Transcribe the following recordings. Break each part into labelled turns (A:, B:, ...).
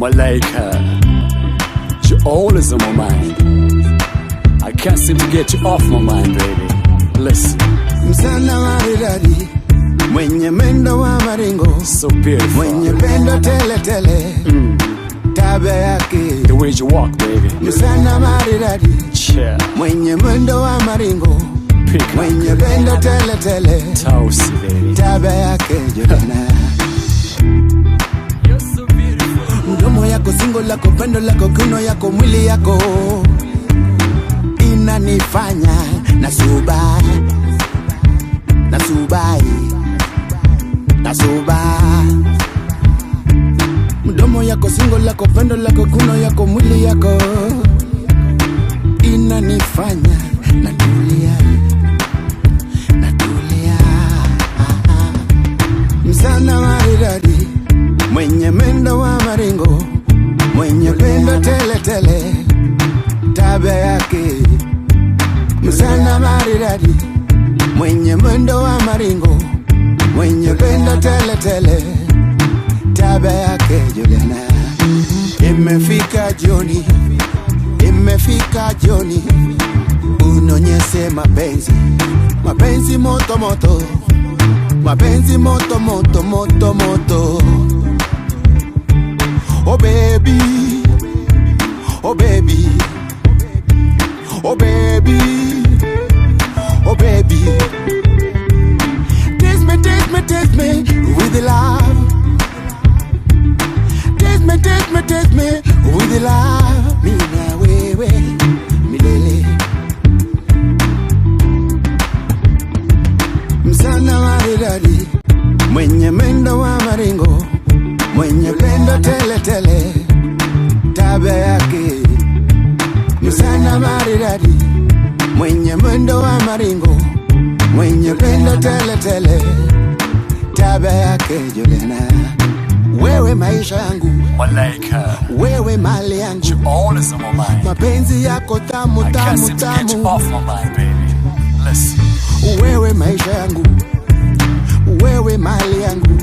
A: Malaika, you're always on my mind. I can't seem to get you off my mind, baby. Listen.
B: Msana maridadi, mwenye mendo wa maringo,
A: so beautiful,
B: mwenye pendo tele tele, tabia yake,
A: the way you walk, baby.
B: Msana maridadi,
A: yeah,
B: mwenye mendo wa maringo, mwenye pendo tele tele,
A: Tausi, baby.
B: tabia yake Juliana.
A: You're so beautiful.
B: Mdomo yako, singo lako, pendo lako, kiuno yako, mwili yako inanifanya nasubai, mdomo yako, singo lako, pendo lako, kiuno yako, mwili yako inanifanya natulia. Msana maridadi, mwenye mendo wa maringo, mwenye pendo tele tele, tabia yake. Msana maridadi, mwenye mwendo wa maringo, mwenye pendo tele tele, tabia yake Juliana. Imefika jioni, imefika jioni, unonyeshe mapenzi, mapenzi moto moto, mapenzi moto moto moto moto. Oh baby, oh baby, oh baby, oh baby, taste me, taste me, taste me with the love. Taste me, taste me, taste me with the love. Mina wewe milele. Msana maridadi, mwenye mendo wa maringo, mwenye pendo tele tele, tabia yake. Msana maridadi, mwenye mwendo wa maringo, mwenye pendo tele tele, tabia yake Juliana. Wewe maisha yangu,
A: Malaika,
B: wewe mali yangu,
A: you're always on my mind.
B: mapenzi yako tamu
A: I can't
B: tamu
A: seem to get you
B: tamu.
A: off my mind, baby. Listen.
B: Wewe maisha yangu, wewe mali yangu,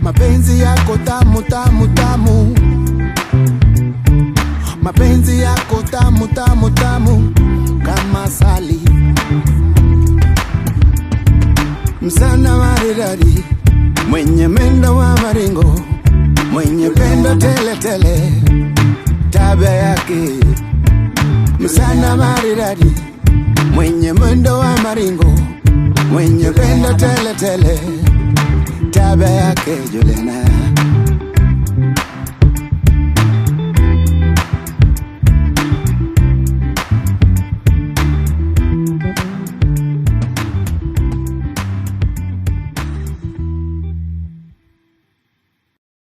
B: mapenzi yako tamu tamu tamu, mapenzi yako tamu tamu tamu kama sali. Msana maridadi, mwenye mendo wa maringo, mwenye pendo tele tele, tabia yake. Msana maridadi, mwenye mwendo wa maringo, mwenye pendo tele tele, tabia yake Juliana.